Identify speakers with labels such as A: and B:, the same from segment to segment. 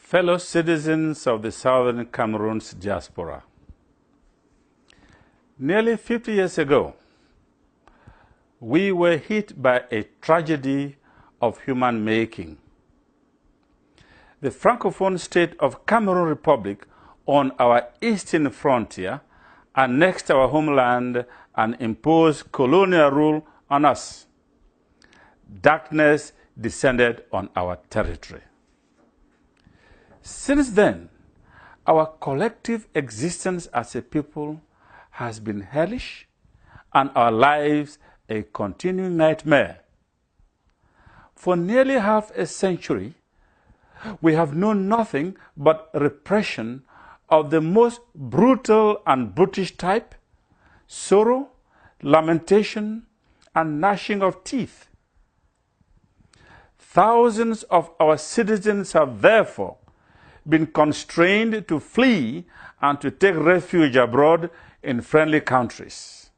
A: Fellow citizens of the Southern Cameroon's diaspora, nearly 50 years ago, we were hit by a tragedy of human making. The Francophone state of Cameroon Republic on our eastern frontier annexed our homeland and imposed colonial rule on us. Darkness descended on our territory. Since then, our collective existence as a people has been hellish and our lives a continuing nightmare. For nearly half a century, we have known nothing but repression of the most brutal and brutish type, sorrow, lamentation, and gnashing of teeth. Thousands of our citizens have therefore been constrained to flee and to take refuge abroad in friendly countries.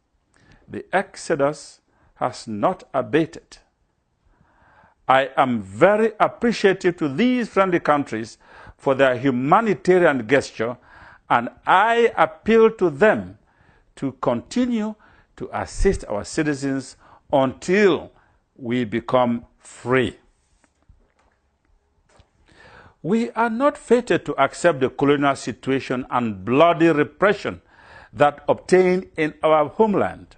A: The exodus has not abated. I am very appreciative to these friendly countries for their humanitarian gesture, and I appeal to them to continue to assist our citizens until we become free. We are not fated to accept the colonial situation and bloody repression that obtained in our homeland.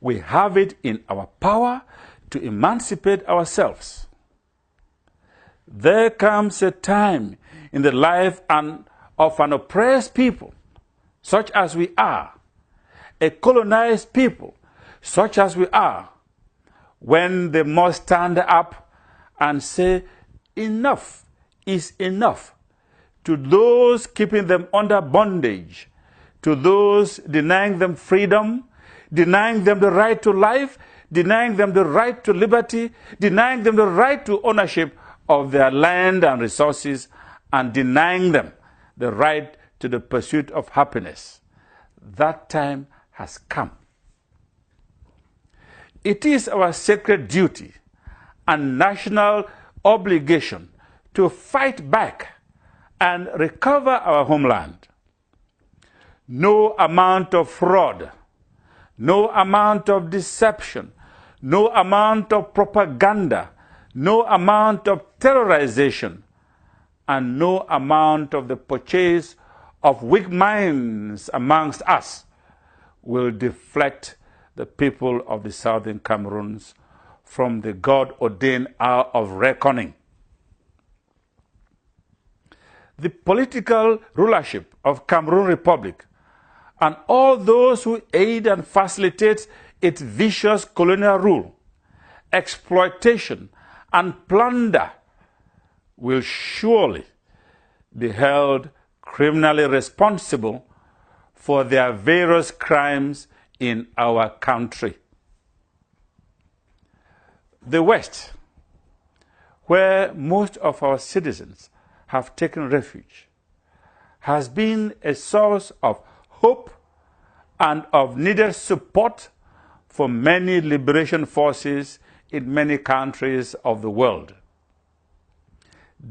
A: We have it in our power to emancipate ourselves. There comes a time in the life of an oppressed people, such as we are, a colonized people, such as we are, when they must stand up and say, enough is enough, to those keeping them under bondage, to those denying them freedom, denying them the right to life, denying them the right to liberty, denying them the right to ownership of their land and resources, and denying them the right to the pursuit of happiness. That time has come. It is our sacred duty and national obligation to fight back and recover our homeland. No amount of fraud, no amount of deception, no amount of propaganda, no amount of terrorization, and no amount of the purchase of weak minds amongst us will deflect the people of the Southern Cameroons from the God-ordained hour of reckoning. The political rulership of Cameroon Republic and all those who aid and facilitate its vicious colonial rule, exploitation, and plunder will surely be held criminally responsible for their various crimes in our country. The West, where most of our citizens have taken refuge, has been a source of hope and of needed support for many liberation forces in many countries of the world.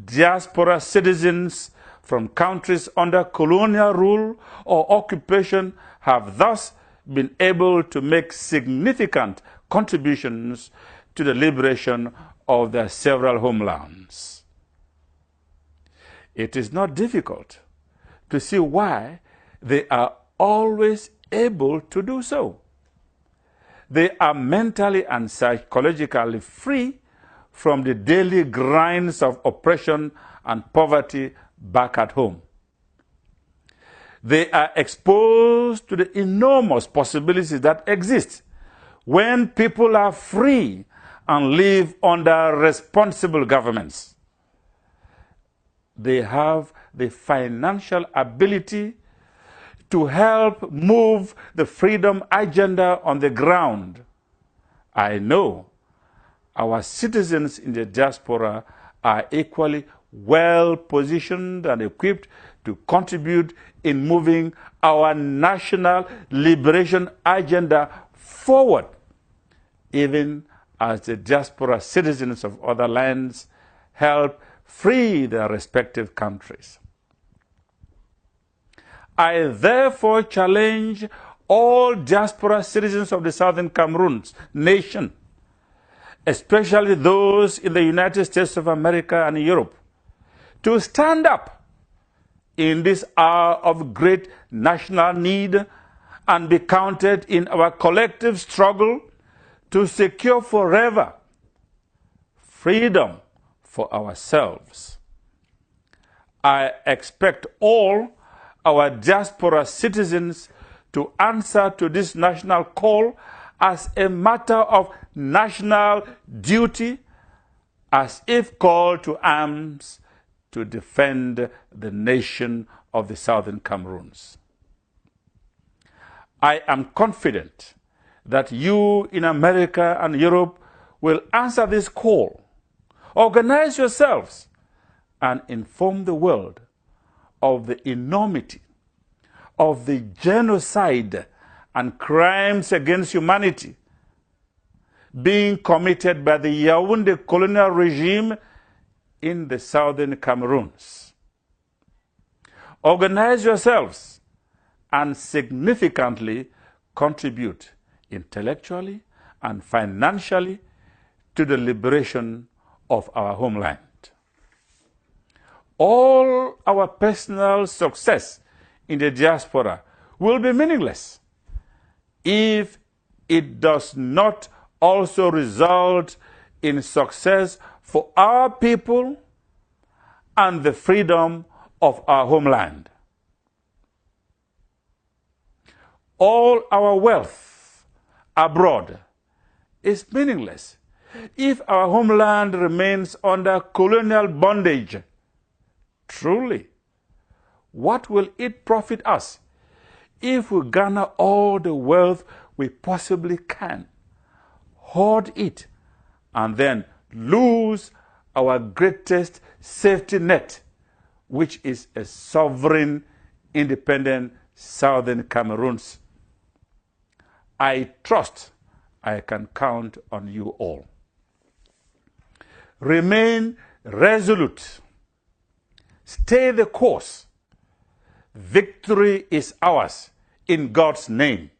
A: Diaspora citizens from countries under colonial rule or occupation have thus been able to make significant contributions to the liberation of their several homelands. It is not difficult to see why they are always able to do so. They are mentally and psychologically free from the daily grinds of oppression and poverty back at home. They are exposed to the enormous possibilities that exist when people are free and live under responsible governments. They have the financial ability to help move the freedom agenda on the ground. I know our citizens in the diaspora are equally well positioned and equipped to contribute in moving our national liberation agenda forward, even as the diaspora citizens of other lands help free their respective countries. I therefore challenge all diaspora citizens of the Southern Cameroon's nation, especially those in the United States of America and Europe, to stand up in this hour of great national need and be counted in our collective struggle to secure forever freedom for ourselves. I expect all our diaspora citizens to answer to this national call as a matter of national duty, as if called to arms to defend the nation of the Southern Cameroons. I am confident that you in America and Europe will answer this call. Organize yourselves and inform the world of the enormity of the genocide and crimes against humanity being committed by the Yaoundé colonial regime in the Southern Cameroons. Organize yourselves and significantly contribute intellectually and financially to the liberation of our homeland. All our personal success in the diaspora will be meaningless if it does not also result in success for our people and the freedom of our homeland. All our wealth abroad is meaningless if our homeland remains under colonial bondage. Truly, what will it profit us if we garner all the wealth we possibly can, hoard it, and then lose our greatest safety net, which is a sovereign, independent Southern Cameroons? I trust I can count on you all. Remain resolute. Stay the course. Victory is ours in God's name.